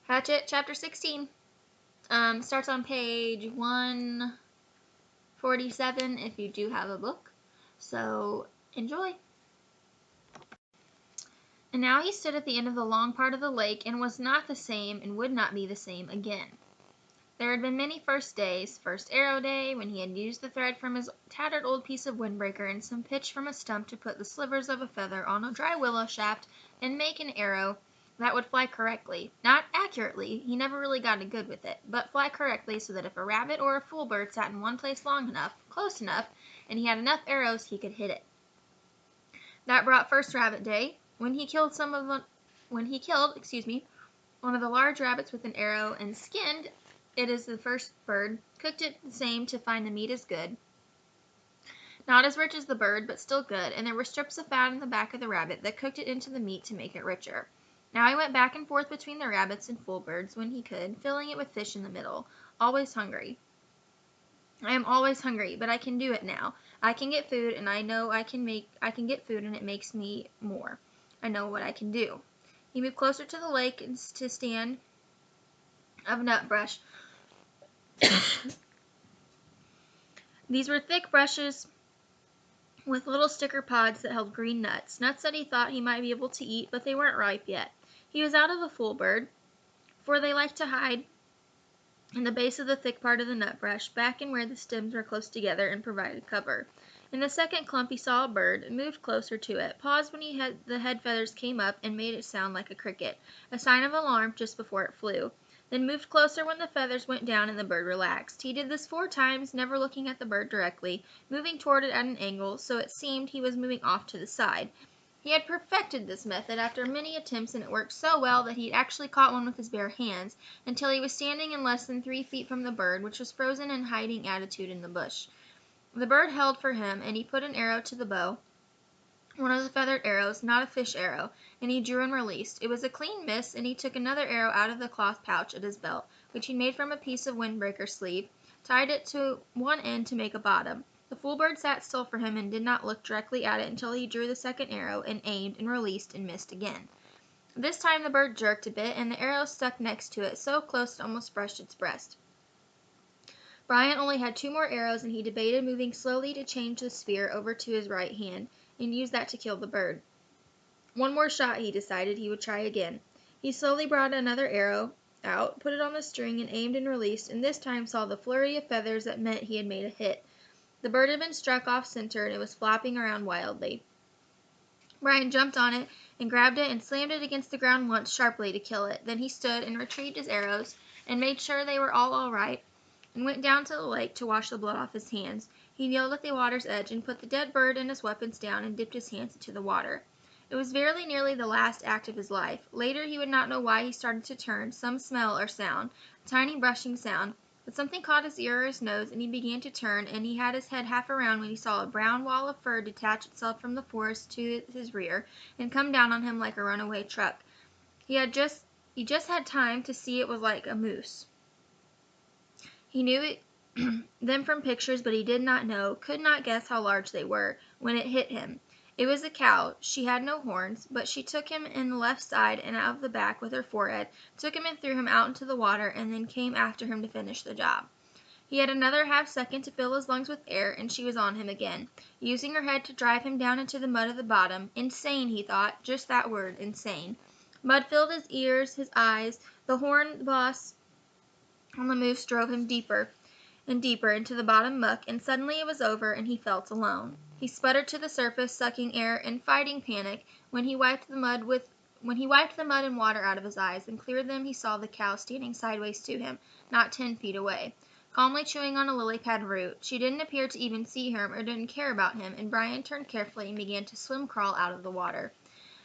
Hatchet, chapter 16. Starts on page 147 if you do have a book. So, enjoy. And now he stood at the end of the long part of the lake, and was not the same, and would not be the same again. There had been many first days. First arrow day, when he had used the thread from his tattered old piece of windbreaker and some pitch from a stump to put the slivers of a feather on a dry willow shaft and make an arrow that would fly correctly. Not accurately, he never really got it good with it, but fly correctly so that if a rabbit or a fool bird sat in one place long enough, close enough, and he had enough arrows, he could hit it. That brought first rabbit day, when he killed one of the large rabbits with an arrow and skinned it as the first bird, cooked it the same to find the meat as good. Not as rich as the bird, but still good, and there were strips of fat in the back of the rabbit that cooked it into the meat to make it richer. Now he went back and forth between the rabbits and fool birds when he could, filling it with fish in the middle, always hungry. I am always hungry, but I can do it now. I can get food, and I know I can get food, and it makes me more. I know what I can do. He moved closer to the lake to stand of nut brush. These were thick brushes with little sticker pods that held green nuts that he thought he might be able to eat, but they weren't ripe yet. He was out of a fool bird, for they like to hide in the base of the thick part of the nut brush, back in where the stems were close together and provided cover. In the second clump he saw a bird, and moved closer to it, paused when the head feathers came up, and made it sound like a cricket, a sign of alarm just before it flew. Then moved closer when the feathers went down and the bird relaxed. He did this 4 times, never looking at the bird directly, moving toward it at an angle, so it seemed he was moving off to the side. He had perfected this method after many attempts, and it worked so well that he had actually caught one with his bare hands, until he was standing in less than 3 feet from the bird, which was frozen in hiding attitude in the bush. The bird held for him, and he put an arrow to the bow, one of the feathered arrows, not a fish arrow, and he drew and released. It was a clean miss, and he took another arrow out of the cloth pouch at his belt, which he made from a piece of windbreaker sleeve, tied it to one end to make a bottom. The fool bird sat still for him and did not look directly at it until he drew the second arrow and aimed and released and missed again. This time the bird jerked a bit, and the arrow stuck next to it, so close it almost brushed its breast. Brian only had 2 more arrows, and he debated moving slowly to change the spear over to his right hand, and use that to kill the bird. 1 more shot, he decided he would try again. He slowly brought another arrow out, put it on the string, and aimed and released, and this time saw the flurry of feathers that meant he had made a hit. The bird had been struck off center, and it was flapping around wildly. Brian jumped on it and grabbed it and slammed it against the ground once sharply to kill it. Then he stood and retrieved his arrows and made sure they were all right, and went down to the lake to wash the blood off his hands. He kneeled at the water's edge and put the dead bird and his weapons down and dipped his hands into the water. It was very nearly the last act of his life. Later he would not know why he started to turn, some smell or sound, a tiny brushing sound, but something caught his ear or his nose, and he began to turn, and he had his head half around when he saw a brown wall of fur detach itself from the forest to his rear and come down on him like a runaway truck. He just had time to see it was like a moose. He knew it them from pictures, but he did not know, could not guess how large they were, when it hit him. It was a cow. She had no horns, but she took him in the left side and out of the back with her forehead, took him and threw him out into the water, and then came after him to finish the job. He had another half-second to fill his lungs with air, and she was on him again, using her head to drive him down into the mud of the bottom. Insane, he thought, just that word, insane. Mud filled his ears, his eyes. The horn boss on the moose drove him deeper and deeper into the bottom muck, and suddenly it was over, and he felt alone. He sputtered to the surface, sucking air and fighting panic. When he wiped the mud and water out of his eyes and cleared them, he saw the cow standing sideways to him, not 10 feet away, calmly chewing on a lily pad root. She didn't appear to even see him or didn't care about him, and Brian turned carefully and began to swim crawl out of the water.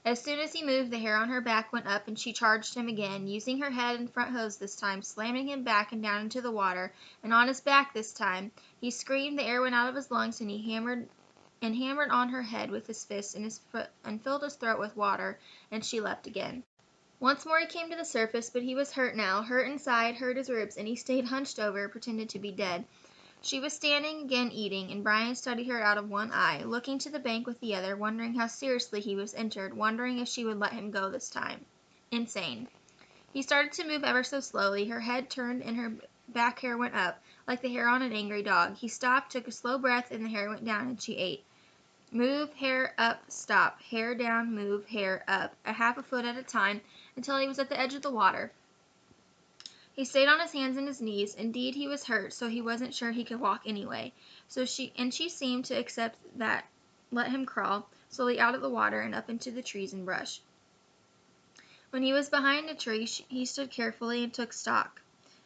As soon as he moved, the hair on her back went up, and she charged him again, using her head and front hose this time, slamming him back and down into the water, and on his back this time. He screamed, the air went out of his lungs, and he hammered on her head with his fist and filled his throat with water, and she leapt again. Once more he came to the surface, but he was hurt now, hurt inside, hurt his ribs, and he stayed hunched over, pretended to be dead. She was standing again eating, and Brian studied her out of one eye, looking to the bank with the other, wondering how seriously he was injured, wondering if she would let him go this time. Insane. He started to move ever so slowly. Her head turned and her back hair went up, like the hair on an angry dog. He stopped, took a slow breath, and the hair went down, and she ate. Move, hair up, stop. Hair down, move, hair up. A half a foot at a time, until he was at the edge of the water. He stayed on his hands and his knees. Indeed, he was hurt, so he wasn't sure he could walk anyway. She seemed to accept that, let him crawl slowly out of the water and up into the trees and brush. When he was behind a tree, he stood carefully and took stock.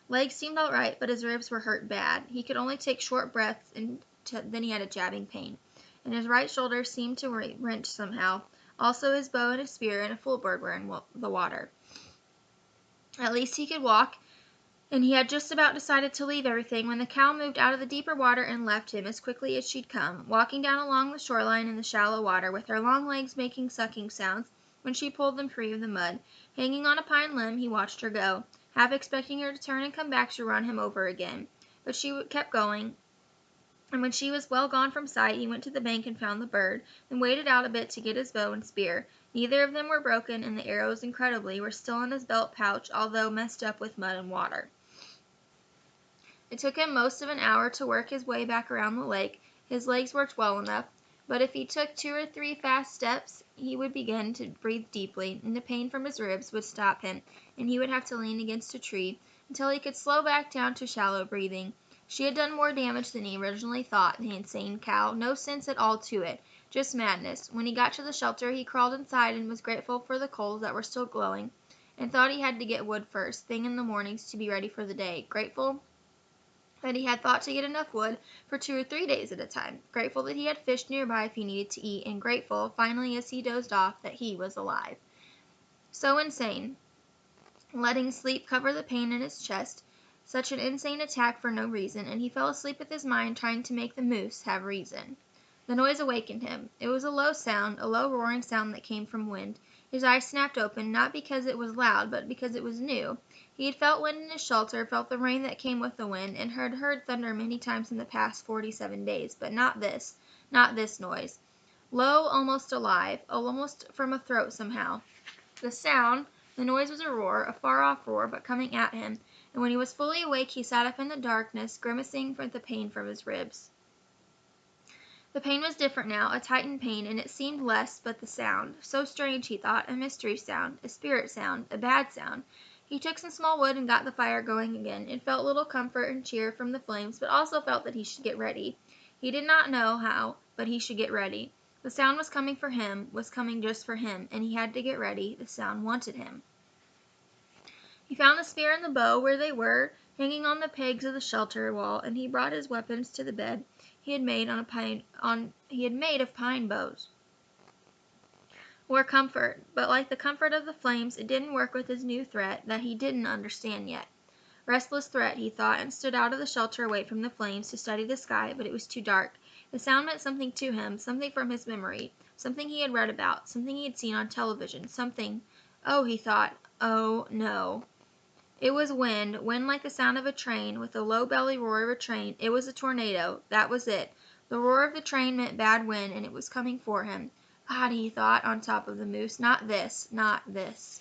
Legs seemed all right, but his ribs were hurt bad. He could only take short breaths, and then he had a jabbing pain. And his right shoulder seemed to wrench somehow. Also, his bow and his spear and a full bird were in the water. At least he could walk, and he had just about decided to leave everything when the cow moved out of the deeper water and left him as quickly as she'd come, walking down along the shoreline in the shallow water, with her long legs making sucking sounds when she pulled them free of the mud. Hanging on a pine limb, he watched her go, half expecting her to turn and come back to run him over again. But she kept going, and when she was well gone from sight, he went to the bank and found the bird, then waded out a bit to get his bow and spear. Neither of them were broken, and the arrows, incredibly, were still in his belt pouch, although messed up with mud and water. It took him most of an hour to work his way back around the lake. His legs worked well enough, but if he took 2 or 3 fast steps, he would begin to breathe deeply, and the pain from his ribs would stop him, and he would have to lean against a tree until he could slow back down to shallow breathing. She had done more damage than he originally thought, the insane cow. No sense at all to it, just madness. When he got to the shelter, he crawled inside and was grateful for the coals that were still glowing, and thought he had to get wood first thing in the mornings to be ready for the day. Grateful that he had thought to get enough wood for 2 or 3 days at a time, grateful that he had fish nearby if he needed to eat, and grateful, finally, as he dozed off, that he was alive. So insane, letting sleep cover the pain in his chest, such an insane attack for no reason, and he fell asleep with his mind trying to make the moose have reason. The noise awakened him. It was a low sound, a low roaring sound that came from wind. His eyes snapped open, not because it was loud, but because it was new. He had felt wind in his shelter, felt the rain that came with the wind, and had heard thunder many times in the past 47 days, but not this noise. Low, almost alive, almost from a throat somehow. The noise was a roar, a far-off roar, but coming at him, and when he was fully awake he sat up in the darkness, grimacing with the pain from his ribs. The pain was different now, a tightened pain, and it seemed less, but the sound. So strange, he thought, a mystery sound, a spirit sound, a bad sound. He took some small wood and got the fire going again, and felt little comfort and cheer from the flames, but also felt that he should get ready. He did not know how, but he should get ready. The sound was coming for him, was coming just for him, and he had to get ready. The sound wanted him. He found the spear and the bow where they were, hanging on the pegs of the shelter wall, and he brought his weapons to the bed he had made of pine boughs. Were comfort, but like the comfort of the flames, it didn't work with his new threat that he didn't understand yet. Restless threat, he thought, and stood out of the shelter away from the flames to study the sky, but it was too dark. The sound meant something to him, something from his memory, something he had read about, something he had seen on television, something. Oh, he thought, oh, no. It was wind like the sound of a train, with the low belly roar of a train. It was a tornado. That was it. The roar of the train meant bad wind, and it was coming for him. God, he thought, on top of the moose, not this, not this.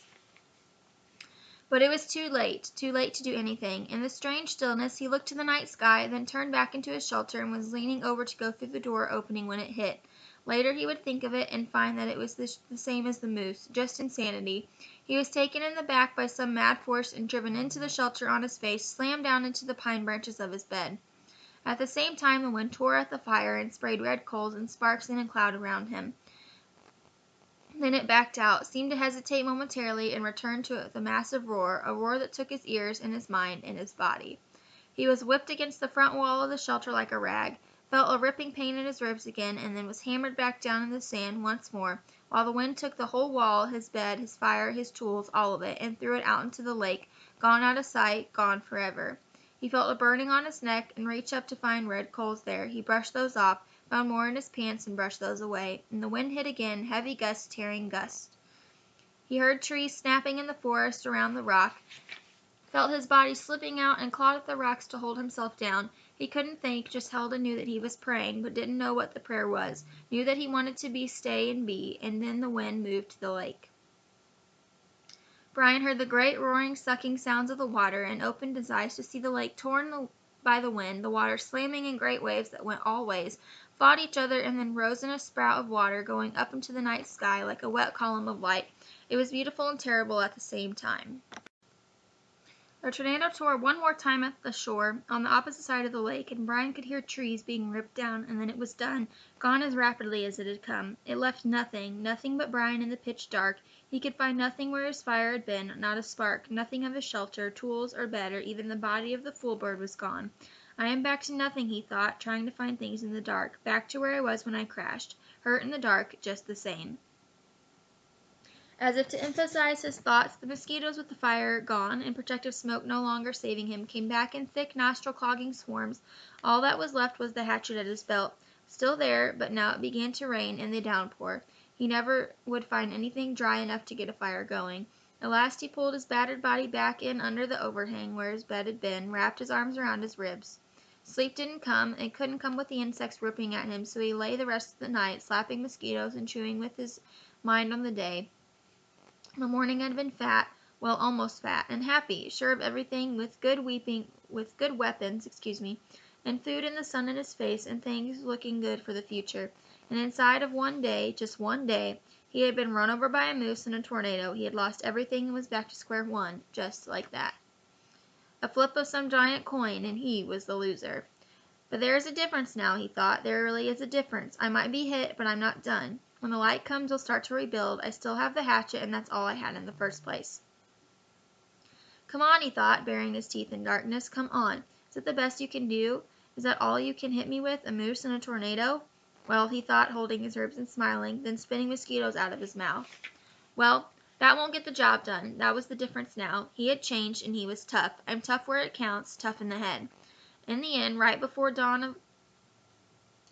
But it was too late to do anything. In the strange stillness, he looked to the night sky, then turned back into his shelter and was leaning over to go through the door opening when it hit. Later he would think of it and find that it was the same as the moose, just insanity. He was taken in the back by some mad force and driven into the shelter on his face, slammed down into the pine branches of his bed. At the same time the wind tore at the fire and sprayed red coals and sparks in a cloud around him. Then it backed out, seemed to hesitate momentarily, and returned to the massive roar, a roar that took his ears and his mind and his body. He was whipped against the front wall of the shelter like a rag, felt a ripping pain in his ribs again, and then was hammered back down in the sand once more, while the wind took the whole wall, his bed, his fire, his tools, all of it, and threw it out into the lake, gone out of sight, gone forever. He felt a burning on his neck, and reached up to find red coals there. He brushed those off, found more in his pants, and brushed those away. And the wind hit again, heavy gust, tearing gust. He heard trees snapping in the forest around the rock, felt his body slipping out, and clawed at the rocks to hold himself down. He couldn't think, just held and knew that he was praying, but didn't know what the prayer was, knew that he wanted to stay and be, and then the wind moved to the lake. Brian heard the great roaring, sucking sounds of the water, and opened his eyes to see the lake torn by the wind, the water slamming in great waves that went all ways, fought each other, and then rose in a spout of water going up into the night sky like a wet column of light. It was beautiful and terrible at the same time. The tornado tore one more time at the shore on the opposite side of the lake, and Brian could hear trees being ripped down, and then it was done, gone as rapidly as it had come. It left nothing, nothing but Brian in the pitch dark. He could find nothing where his fire had been, not a spark, nothing of his shelter, tools, or bed, or even the body of the fool bird was gone. I am back to nothing, he thought, trying to find things in the dark, back to where I was when I crashed, hurt in the dark, just the same. As if to emphasize his thoughts, the mosquitoes with the fire gone and protective smoke no longer saving him came back in thick nostril-clogging swarms. All that was left was the hatchet at his belt. Still there, but now it began to rain in the downpour. He never would find anything dry enough to get a fire going. At last he pulled his battered body back in under the overhang where his bed had been, wrapped his arms around his ribs. Sleep didn't come, and couldn't come with the insects ripping at him, so he lay the rest of the night, slapping mosquitoes and chewing with his mind on the day. The morning had been fat, well, almost fat, and happy, sure of everything, with good weapons, and food and the sun in his face, and things looking good for the future. And inside of one day, just one day, he had been run over by a moose in a tornado. He had lost everything and was back to square one, just like that. A flip of some giant coin, and he was the loser. But there is a difference now, he thought. There really is a difference. I might be hit, but I'm not done. When the light comes, I'll start to rebuild. I still have the hatchet, and that's all I had in the first place. Come on, he thought, baring his teeth in darkness. Come on. Is it the best you can do? Is that all you can hit me with, a moose and a tornado? Well, he thought, holding his herbs and smiling, then spitting mosquitoes out of his mouth. Well, that won't get the job done. That was the difference now. He had changed, and he was tough. I'm tough where it counts, tough in the head. In the end, right before dawn of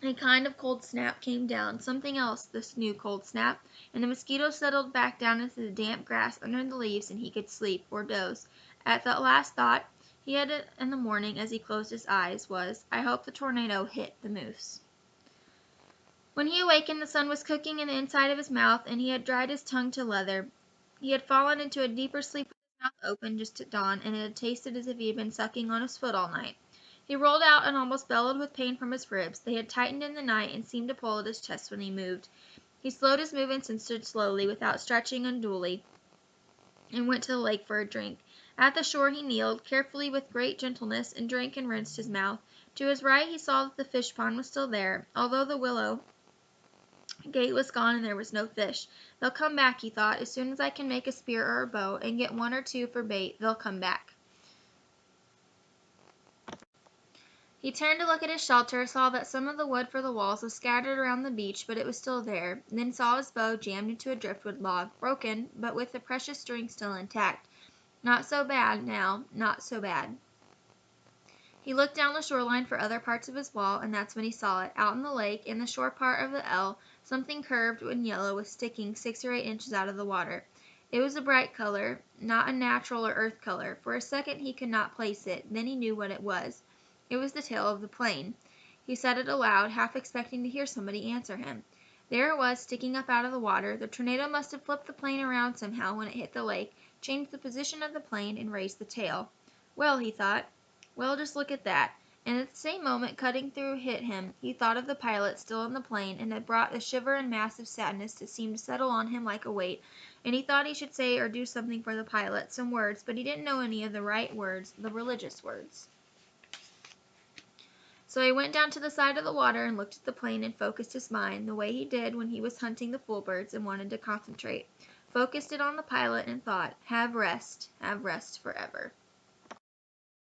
a kind of cold snap came down, something else, this new cold snap, and the mosquitoes settled back down into the damp grass under the leaves, and he could sleep, or doze. At the last thought he had in the morning as he closed his eyes was, I hope the tornado hit the moose. When he awakened, the sun was cooking in the inside of his mouth, and he had dried his tongue to leather. He had fallen into a deeper sleep with his mouth open just at dawn, and it had tasted as if he had been sucking on his foot all night. He rolled out and almost bellowed with pain from his ribs. They had tightened in the night and seemed to pull at his chest when he moved. He slowed his movements and stood slowly, without stretching unduly, and went to the lake for a drink. At the shore he kneeled, carefully with great gentleness, and drank and rinsed his mouth. To his right he saw that the fish pond was still there, although the willow gate was gone and there was no fish. They'll come back, he thought. As soon as I can make a spear or a bow, and get one or two for bait, they'll come back. He turned to look at his shelter, saw that some of the wood for the walls was scattered around the beach, but it was still there, then saw his bow jammed into a driftwood log, broken, but with the precious string still intact. Not so bad, now, not so bad. He looked down the shoreline for other parts of his wall, and that's when he saw it. Out in the lake, in the shore part of the L, something curved and yellow was sticking 6 or 8 inches out of the water. It was a bright color, not a natural or earth color. For a second he could not place it, then he knew what it was. It was the tail of the plane. He said it aloud, half expecting to hear somebody answer him. There it was, sticking up out of the water. The tornado must have flipped the plane around somehow when it hit the lake, changed the position of the plane, and raised the tail. Well, he thought. Well, just look at that. And at the same moment, cutting through hit him, he thought of the pilot still in the plane, and it brought a shiver and massive sadness that seemed to settle on him like a weight. And he thought he should say or do something for the pilot, some words, but he didn't know any of the right words, the religious words. So he went down to the side of the water and looked at the plane and focused his mind, the way he did when he was hunting the fool birds and wanted to concentrate. Focused it on the pilot and thought, have rest forever.